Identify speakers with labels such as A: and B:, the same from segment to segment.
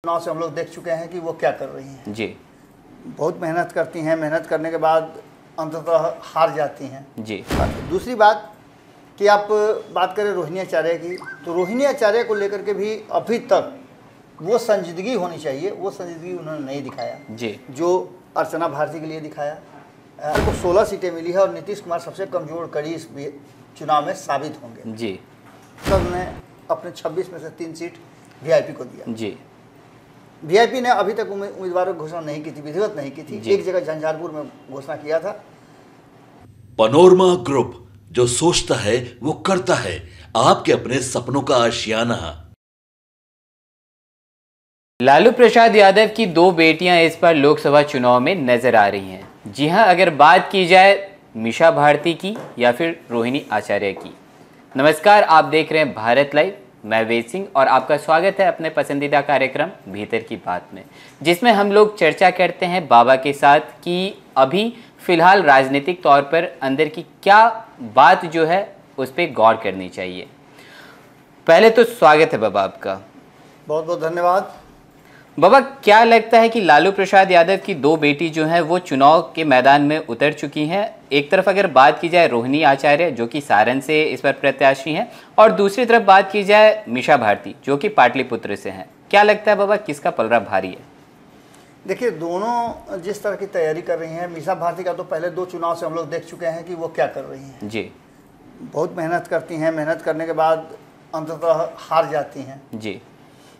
A: चुनाव से हम लोग देख चुके हैं कि वो क्या कर रही हैं
B: जी।
A: बहुत मेहनत करती हैं, मेहनत करने के बाद अंततः हार जाती हैं
B: जी।
A: दूसरी बात कि आप बात करें रोहिणी आचार्य की, तो रोहिणी आचार्य को लेकर के भी अभी तक वो संजीदगी होनी चाहिए, वो संजीदगी उन्होंने नहीं दिखाया
B: जी।
A: जो अर्चना भारती के लिए दिखाया। उनको 16 सीटें मिली है और नीतीश कुमार सबसे कमज़ोर कड़ी इस चुनाव में साबित होंगे
B: जी।
A: तब उन्होंने अपने 26 में से 3 सीट वीआईपी को दिया।
B: जी।
A: वीआईपी ने अभी तक उम्मीदवारों की घोषणा नहीं की थी, विधिवत नहीं की थी। एक जगह झंझारपुर में घोषणा किया था।
C: पनोरमा ग्रुप, जो सोचता है वो करता है, आपके अपने सपनों का आशियाना।
B: लालू प्रसाद यादव की 2 बेटियां इस बार लोकसभा चुनाव में नजर आ रही हैं। जी हां, अगर बात की जाए मीसा भारती की या फिर रोहिणी आचार्य की। नमस्कार, आप देख रहे हैं भारत लाइव, मैं वेद सिंह और आपका स्वागत है अपने पसंदीदा कार्यक्रम भीतर की बात में, जिसमें हम लोग चर्चा करते हैं बाबा के साथ कि अभी फिलहाल राजनीतिक तौर पर अंदर की क्या बात जो है उस पर गौर करनी चाहिए। पहले तो स्वागत है बाबा आपका।
A: बहुत बहुत धन्यवाद।
B: बाबा, क्या लगता है कि लालू प्रसाद यादव की 2 बेटी जो हैं वो चुनाव के मैदान में उतर चुकी हैं? एक तरफ अगर बात की जाए रोहिणी आचार्य जो कि सारण से इस पर प्रत्याशी हैं, और दूसरी तरफ बात की जाए मीसा भारती जो कि पाटलिपुत्र से हैं। क्या लगता है बाबा, किसका पलड़ा भारी है?
A: देखिए, दोनों जिस तरह की तैयारी कर रही हैं, मीसा भारती का तो पहले 2 चुनाव से हम लोग देख चुके हैं कि वो क्या कर रही हैं
B: जी।
A: बहुत मेहनत करती हैं, मेहनत करने के बाद अंततः हार जाती हैं
B: जी।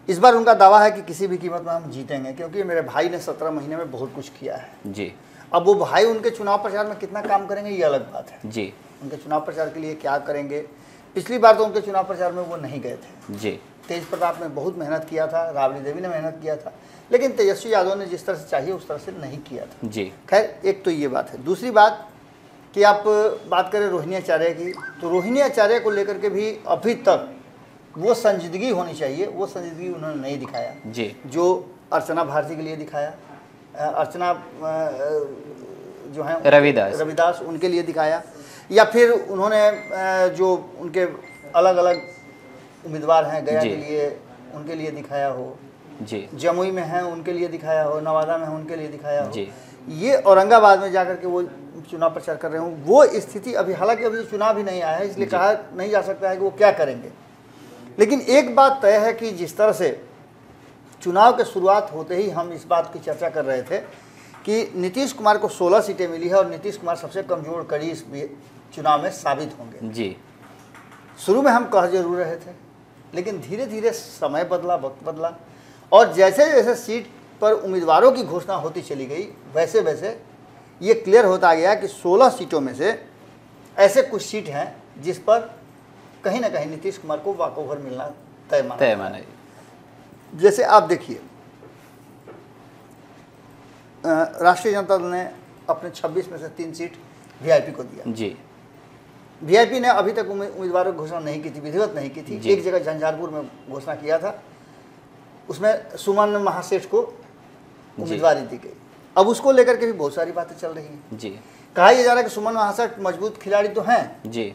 A: इस बार उनका दावा है कि किसी भी कीमत में हम जीतेंगे, क्योंकि मेरे भाई ने 17 महीने में बहुत कुछ किया है
B: जी।
A: अब वो भाई उनके चुनाव प्रचार में कितना काम करेंगे ये अलग बात है
B: जी।
A: उनके चुनाव प्रचार के लिए क्या करेंगे। पिछली बार तो उनके चुनाव प्रचार में वो नहीं गए थे
B: जी।
A: तेज प्रताप ने बहुत मेहनत किया था, राबड़ी देवी ने मेहनत किया था, लेकिन तेजस्वी यादव ने जिस तरह से चाहिए उस तरह से नहीं किया था
B: जी।
A: खैर, एक तो ये बात है। दूसरी बात कि आप बात करें रोहिणी आचार्य की, तो रोहिणी आचार्य को लेकर के भी अभी तक वो संजीदगी होनी चाहिए, वो संजीदगी उन्होंने नहीं दिखाया
B: जी।
A: जो अर्चना भारती के लिए दिखाया, अर्चना जो है रविदास उनके लिए दिखाया, या फिर उन्होंने जो उनके अलग अलग उम्मीदवार हैं गया के लिए उनके लिए दिखाया हो
B: जी।
A: जमुई में है उनके लिए दिखाया हो, नवादा में है उनके लिए दिखाया हो
B: जी।
A: ये औरंगाबाद में जाकर के वो चुनाव प्रचार कर रहे हूँ। वो स्थिति अभी, हालांकि अभी चुनाव भी नहीं आया है इसलिए कहा नहीं जा सकता है कि वो क्या करेंगे, लेकिन एक बात तय है कि जिस तरह से चुनाव के शुरुआत होते ही हम इस बात की चर्चा कर रहे थे कि नीतीश कुमार को 16 सीटें मिली है और नीतीश कुमार सबसे कमज़ोर कड़ी इस चुनाव में साबित होंगे जी। शुरू में हम कह जरूर रहे थे, लेकिन धीरे धीरे समय बदला, वक्त बदला, और जैसे जैसे सीट पर उम्मीदवारों की घोषणा होती चली गई वैसे वैसे ये क्लियर होता गया कि 16 सीटों में से ऐसे कुछ सीट हैं जिस पर कहीं ना कहीं नीतीश कुमार को वॉकओवर मिलना तय माना। जैसे आप देखिए, राष्ट्रीय जनता दल ने अपने 26 में से 3 सीट वीआईपी को दिया जी। वीआईपी ने अभी तक उम्मीदवारों की घोषणा नहीं की थी, विधिवत नहीं की थी। एक जगह झंझारपुर में घोषणा किया था, उसमें सुमन महासेठ को उम्मीदवारी दी गई। अब उसको लेकर के भी बहुत सारी बातें चल रही हैं जी। कहा यह जा रहा है कि सुमन महासेठ मजबूत खिलाड़ी तो हैं जी,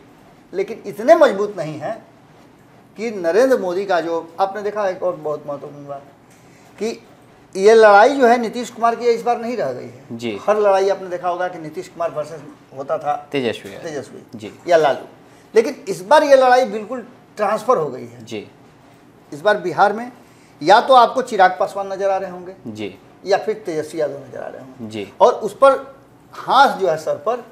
A: लेकिन इतने मजबूत नहीं हैं कि नरेंद्र मोदी का, जो आपने देखा एक और बहुत महत्वपूर्ण बात कि ये लड़ाई जो है नीतीश कुमार की इस बार नहीं रह गई है जी। हर लड़ाई आपने देखा होगा कि नीतीश कुमार वर्सेस होता था तेजस्वी जी या लालू, लेकिन इस बार ये लड़ाई बिल्कुल ट्रांसफर हो गई है जी। इस बार बिहार में या तो आपको चिराग पासवान नजर आ रहे होंगे जी, या फिर तेजस्वी यादव नजर आ रहे होंगे जी, और उस पर हाथ जो है सर पर,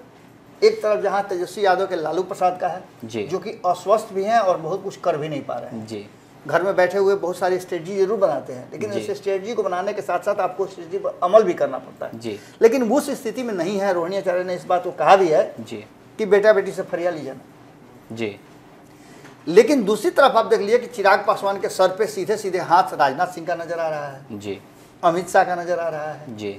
A: एक तरफ जहां तेजस्वी यादव के लालू प्रसाद का है जी, जो कि अस्वस्थ भी हैं और बहुत कुछ कर भी नहीं पा रहे हैं जी। घर में बैठे हुए बहुत सारी स्ट्रेटजी जरूर बनाते हैं, लेकिन उस स्ट्रेटजी को बनाने के साथ साथ आपको स्ट्रेटजी पर अमल भी करना पड़ता है जी। लेकिन वो उस स्थिति में नहीं है। रोहिणी आचार्य ने इस बात को कहा भी है जी कि बेटा बेटी से फरिया लीजिए जी। लेकिन दूसरी तरफ आप देख लीजिए कि चिराग पासवान के सर पे सीधे सीधे हाथ राजनाथ सिंह का नजर आ रहा है जी, अमित शाह का नजर आ रहा है जी,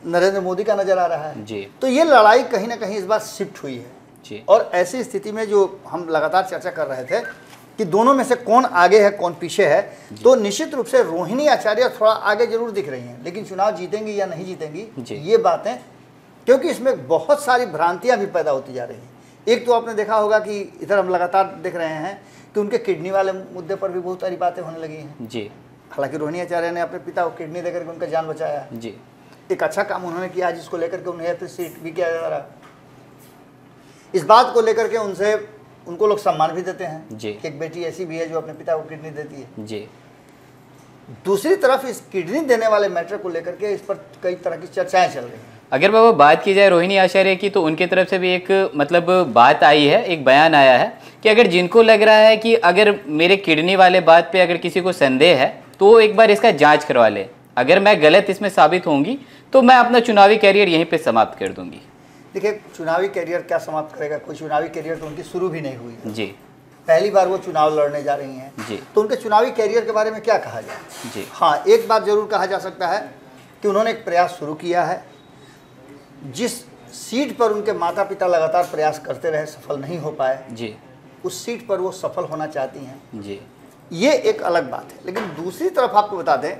A: नरेंद्र मोदी का नजर आ रहा है जी। तो ये लड़ाई कहीं ना कहीं इस बार शिफ्ट हुई है जी। और ऐसी स्थिति में जो हम लगातार चर्चा कर रहे थे कि दोनों में से कौन आगे है कौन पीछे है, तो निश्चित रूप से रोहिणी आचार्य थोड़ा आगे जरूर दिख रही हैं, लेकिन चुनाव जीतेंगी या नहीं जीतेंगी ये बातें, क्योंकि इसमें बहुत सारी भ्रांतियां भी पैदा होती जा रही हैं। एक तो आपने देखा होगा कि इधर हम लगातार देख रहे हैं कि उनके किडनी वाले मुद्दे पर भी बहुत सारी बातें होने लगी हैं जी। हालांकि रोहिणी आचार्य ने अपने पिता को किडनी देकर के उनका जान बचाया
B: जी।
A: एक अच्छा काम उन्होंने किया जिसको लेकर के उन्हें फिर सीट भी किया जा रहा। इस बात को लेकर के उनको लोग सम्मान भी देते हैं
B: जी।
A: कि एक बेटी ऐसी भी है जो अपने पिता को किडनी देती है
B: जी।
A: दूसरी तरफ इस किडनी देने वाले मैटर को लेकर के इस पर कई तरह की चर्चाएं चल रही हैं।
B: अगर बाबा बात की जाए रोहिणी आचार्य की, तो उनकी तरफ से भी एक मतलब बात आई है, एक बयान आया है कि अगर जिनको लग रहा है कि अगर मेरे किडनी वाले बात पे अगर किसी को संदेह है तो वो एक बार इसका जांच करवा ले, अगर मैं गलत इसमें साबित होंगी तो मैं अपना चुनावी कैरियर यहीं पे समाप्त कर दूंगी।
A: देखिए, चुनावी कैरियर क्या समाप्त करेगा, कोई चुनावी कैरियर तो उनकी शुरू भी नहीं हुई
B: जी।
A: पहली बार वो चुनाव लड़ने जा रही हैं
B: जी।
A: तो उनके चुनावी कैरियर के बारे में क्या कहा जाए
B: जी।
A: हाँ, एक बात जरूर कहा जा सकता है कि उन्होंने एक प्रयास शुरू किया है। जिस सीट पर उनके माता पिता लगातार प्रयास करते रहे, सफल नहीं हो पाए
B: जी,
A: उस सीट पर वो सफल होना चाहती हैं
B: जी।
A: ये एक अलग बात है। लेकिन दूसरी तरफ आपको बता दें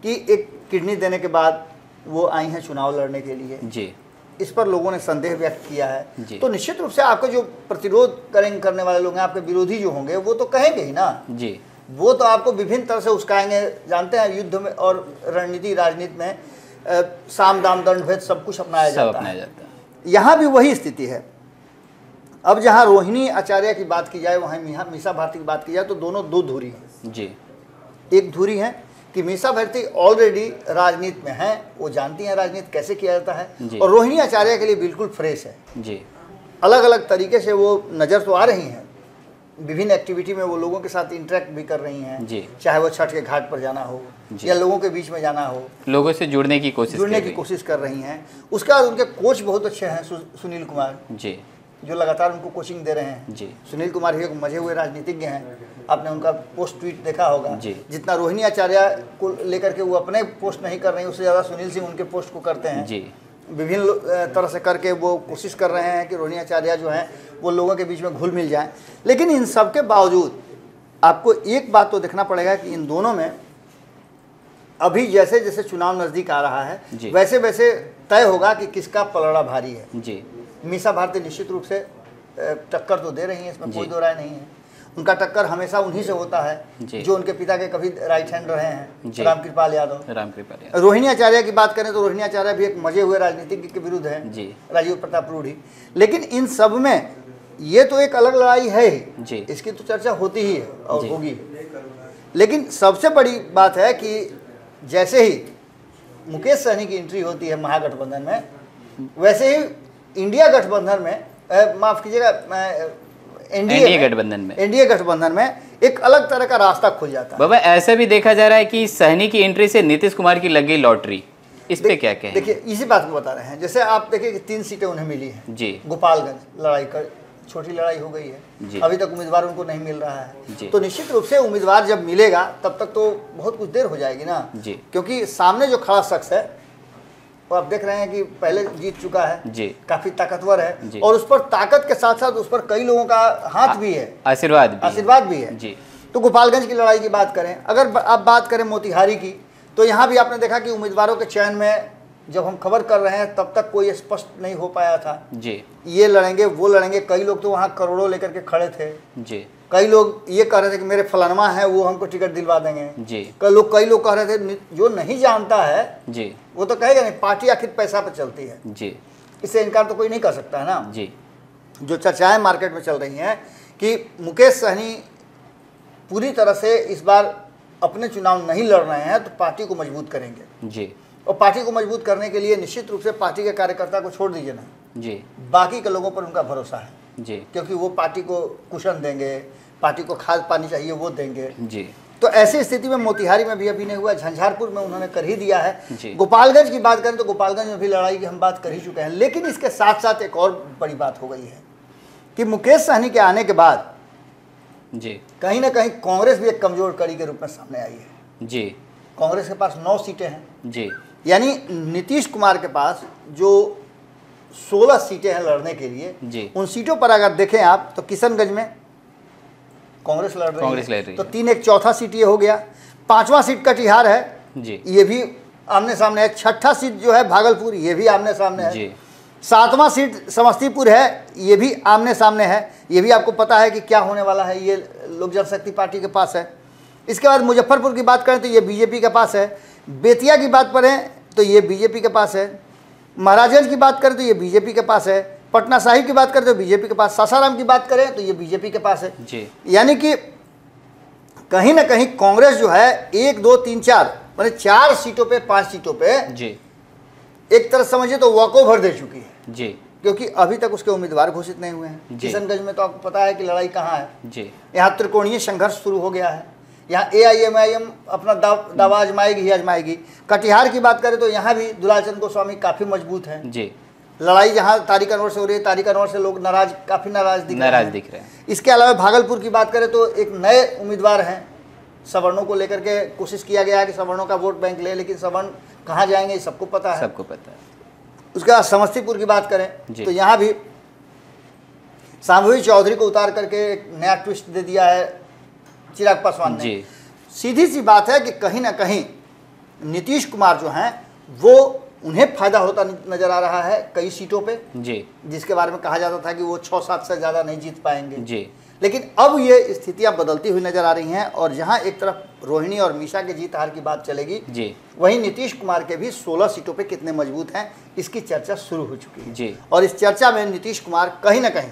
A: कि एक किडनी देने के बाद वो आई हैं चुनाव लड़ने के लिए
B: जी।
A: इस पर लोगों ने संदेह व्यक्त किया है
B: जी।
A: तो निश्चित रूप से आपको जो प्रतिरोध करने वाले लोग हैं, आपके विरोधी जो होंगे वो तो कहेंगे ही ना
B: जी।
A: वो तो आपको विभिन्न तरह से उस्काएंगे। जानते हैं युद्ध में और रणनीति राजनीति में साम दाम दंड भेद सब कुछ अपनाया जाता है। यहाँ भी वही स्थिति है। अब जहाँ रोहिणी आचार्य की बात की जाए, वहाँ मीसा भारती की बात की जाए तो दोनों दो धुरी हैं
B: जी।
A: एक धुरी है कि मीसा भारती ऑलरेडी राजनीति में है, वो जानती हैं राजनीति कैसे किया जाता है और रोहिणी आचार्य के लिए बिल्कुल फ्रेश है जी। अलग अलग तरीके से वो नज़र तो आ रही हैं, विभिन्न एक्टिविटी में वो लोगों के साथ इंटरेक्ट भी कर रही हैं जी। चाहे वो छठ के घाट पर जाना हो या लोगों के बीच में जाना हो,
B: लोगों से जुड़ने की कोशिश
A: कर रही हैं। उसके बाद उनके कोच बहुत अच्छे हैं सुनील कुमार जी, जो लगातार उनको कोचिंग दे रहे हैं जी। सुनील कुमार ही एक मजे हुए राजनीतिज्ञ हैं, आपने उनका पोस्ट ट्वीट देखा होगा जी। जितना रोहिणी आचार्य को लेकर के वो अपने पोस्ट नहीं कर रहे हैं, उससे ज़्यादा सुनील सिंह उनके पोस्ट को करते हैं जी। विभिन्न तरह से करके वो कोशिश कर रहे हैं कि रोहिणी आचार्य जो हैं वो लोगों के बीच में घुल मिल जाएं। लेकिन इन सब के बावजूद आपको एक बात तो देखना पड़ेगा कि इन दोनों में अभी जैसे जैसे चुनाव नज़दीक आ रहा है वैसे वैसे तय होगा कि किसका पलड़ा भारी है जी। मीसा भारती निश्चित रूप से टक्कर तो दे रही हैं, इसमें कोई दो राय नहीं है। उनका टक्कर हमेशा उन्हीं से होता है जो उनके पिता के कभी राइट हैंड रहे हैं, रामकृपाल यादव। रोहिणी आचार्य की बात करें तो रोहिणी आचार्य भी एक मजे हुए राजनीतिज्ञ के विरुद्ध हैं, राजीव प्रताप रूढ़ी। लेकिन इन सब में ये तो एक अलग लड़ाई है ही, इसकी तो चर्चा होती ही है और होगी। लेकिन सबसे बड़ी बात है कि जैसे ही मुकेश सहनी की एंट्री होती है महागठबंधन में, वैसे ही इंडिया गठबंधन में माफ कीजिएगा एनडीए गठबंधन में एक अलग तरह का रास्ता खुल जाता है।
B: बाबा ऐसा भी देखा जा रहा है कि सहनी की एंट्री से नीतीश कुमार की लग गई लॉटरी, इस पे क्या कहें?
A: देखिए, इसी बात को बता रहे हैं। जैसे आप देखिए कि 3 सीटें उन्हें मिली हैं जी। गोपालगंज लड़ाई कर छोटी लड़ाई हो गई है, अभी तक उम्मीदवार उनको नहीं मिल रहा है, तो निश्चित रूप से उम्मीदवार जब मिलेगा तब तक तो बहुत कुछ देर हो जाएगी ना जी। क्योंकि सामने जो खड़ा शख्स है वो आप देख रहे हैं कि पहले जीत चुका है जी, काफी ताकतवर है और उस पर ताकत के साथ साथ उस पर कई लोगों का हाथ भी है, आशीर्वाद भी है जी। तो गोपालगंज की लड़ाई की बात करें, अगर आप बात करें मोतिहारी की, तो यहाँ भी आपने देखा कि उम्मीदवारों के चयन में जब हम खबर कर रहे हैं तब तक कोई स्पष्ट नहीं हो पाया था जी। ये लड़ेंगे वो लड़ेंगे, कई लोग तो वहाँ करोड़ों लेकर के खड़े थे जी। कई लोग ये कह रहे थे कि मेरे फलानमा है वो हमको टिकट दिलवा देंगे जी। कई लोग कह रहे थे जो नहीं जानता है जी वो तो कहेगा नहीं, पार्टी आखिर पैसा पे चलती है जी, इससे इनकार तो कोई नहीं कर सकता है ना जी। जो चर्चाएं मार्केट में चल रही हैं कि मुकेश सहनी पूरी तरह से इस बार अपने चुनाव नहीं लड़ रहे हैं तो पार्टी को मजबूत करेंगे जी। और पार्टी को मजबूत करने के लिए निश्चित रूप से पार्टी के कार्यकर्ता को छोड़ दीजिए ना जी, बाकी के लोगों पर उनका भरोसा है जी। क्योंकि वो पार्टी को कुशन देंगे, पार्टी को खाद पानी चाहिए वो देंगे जी। तो ऐसी स्थिति में मोतिहारी में भी अभी नहीं हुआ, झंझारपुर में उन्होंने कर ही दिया है। गोपालगंज की बात करें तो गोपालगंज में भी लड़ाई की हम बात कर ही चुके हैं। लेकिन इसके साथ साथ एक और बड़ी बात हो गई है कि मुकेश सहनी के आने के बाद जी कहीं ना कहीं कांग्रेस भी एक कमजोर कड़ी के रूप में सामने आई है जी। कांग्रेस के पास 9 सीटें हैं जी, यानी नीतीश कुमार के पास जो 16 सीटें हैं लड़ने के लिए जी। उन सीटों पर अगर देखें आप तो किशनगंज में कांग्रेस लड़ रही है, तो 3 एक चौथा सीट ये हो गया। 5वां सीट कटिहार है जी, ये भी आमने सामने है। 6ठा सीट जो है भागलपुर, ये भी आमने सामने है जी। 7वां सीट समस्तीपुर है, ये भी आमने सामने है। ये भी आपको पता है कि क्या होने वाला है, ये लोक जनशक्ति पार्टी के पास है। इसके बाद मुजफ्फरपुर की बात करें तो ये बीजेपी के पास है, बेतिया की बात करें तो ये बीजेपी के पास है, महाराजगंज की बात करें तो ये बीजेपी के पास है, पटना साहिब की बात करें तो बीजेपी के पास, सासाराम की बात करें तो ये बीजेपी के पास है
B: जी।
A: यानी कि कहीं ना कहीं कांग्रेस जो है 1 2 3 4 माने 4 सीटों पे 5 सीटों पे
B: जी
A: एक तरह समझिए तो वॉकओवर दे चुकी है
B: जी,
A: क्योंकि अभी तक उसके उम्मीदवार घोषित नहीं हुए हैं। किशनगंज में तो आपको पता है कि लड़ाई कहाँ है
B: जी,
A: यहाँ त्रिकोणीय संघर्ष शुरू हो गया है, यहाँ AIMIM अपना दावा आजमाएगी ही आजमाएगी। कटिहार की बात करें तो यहाँ भी दुलाल चंद गोस्वामी काफ़ी मजबूत हैं
B: जी,
A: लड़ाई जहाँ तारिक अनवर से हो रही है, तारिक अनवर से लोग काफ़ी नाराज दिख रहे हैं। इसके अलावा भागलपुर की बात करें तो एक नए उम्मीदवार हैं, सवर्णों को लेकर के कोशिश किया गया है कि सवर्णों का वोट बैंक ले, लेकिन सवर्ण कहाँ जाएंगे सबको पता है,
B: सबको पता है।
A: उसके बाद समस्तीपुर की बात करें तो यहाँ भी शांभवी चौधरी को उतार करके एक नया ट्विस्ट दे दिया है चिराग पासवान ने। सीधी सी बात है कि कहीं ना कहीं नीतीश कुमार जो हैं वो उन्हें फायदा होता नजर आ रहा है कई सीटों पे
B: जी,
A: जिसके बारे में कहा जाता था कि वो 6-7 से ज़्यादा नहीं जीत पाएंगे
B: जी,
A: लेकिन अब ये स्थितियां बदलती हुई नजर आ रही हैं और जहां एक तरफ रोहिणी और मीशा के जीत हार की बात चलेगी
B: जी,
A: वहीं नीतीश कुमार के भी 16 सीटों पे कितने मजबूत हैं इसकी चर्चा शुरू हो चुकी है
B: जी।
A: और इस चर्चा में नीतीश कुमार कहीं ना कहीं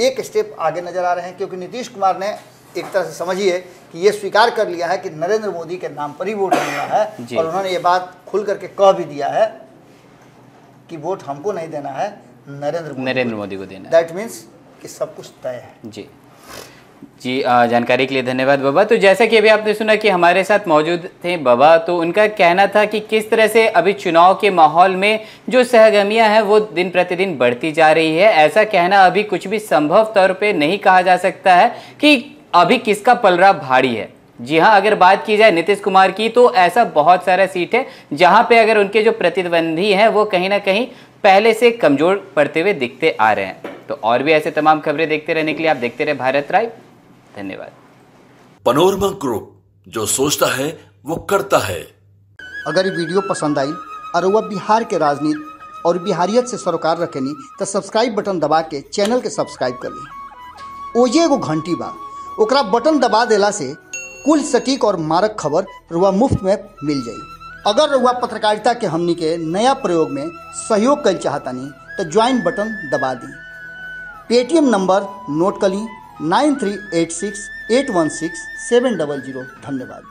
A: एक स्टेप आगे नजर आ रहे हैं क्योंकि नीतीश कुमार ने एक तरह से समझिए कि ये स्वीकार कर लिया है कि नरेंद्र मोदी के नाम पर ही वोट मिलना है और उन्होंने ये बात खुल करके कह भी दिया है कि वोट हमको नहीं देना है नरेंद्र मोदी को देना। दैट मीन्स कि सब कुछ तय है।
B: जी जी, जानकारी के लिए धन्यवाद बाबा। तो जैसा कि अभी आपने सुना कि हमारे साथ मौजूद थे बाबा, तो उनका कहना था कि किस तरह से अभी चुनाव के माहौल में जो सहगर्मियां हैं वो दिन प्रतिदिन बढ़ती जा रही है। ऐसा कहना अभी कुछ भी संभव तौर पे नहीं कहा जा सकता है कि अभी किसका पलड़ा भारी है। जी हाँ, अगर बात की जाए नीतीश कुमार की तो ऐसा बहुत सारा सीट है जहाँ पे अगर उनके जो प्रतिद्वंदी हैं वो कहीं ना कहीं पहले से कमजोर पड़ते हुए दिखते आ रहे हैं। तो और भी ऐसे तमाम खबरें देखते रहने के लिए आप देखते रहे भारत लाइव। धन्यवाद।
C: पनोरमा ग्रुप, जो सोचता है वो करता है।
A: अगर ये वीडियो पसंद आई और वह बिहार के राजनीति और बिहारियत से सरोकार रखेनी तो सब्सक्राइब बटन दबा के चैनल के सब्सक्राइब कर ली। ओजे एगो घंटी बा, ओकरा बटन दबा देला से कुल सटीक और मारक खबर रुआ मुफ्त में मिल जाई। अगर रुआ पत्रकारिता के हमनी के नया प्रयोग में सहयोग कर चाहतानी तो ज्वाइन बटन दबा दी। पेटीएम नंबर नोट कर ली 9386816700। धन्यवाद।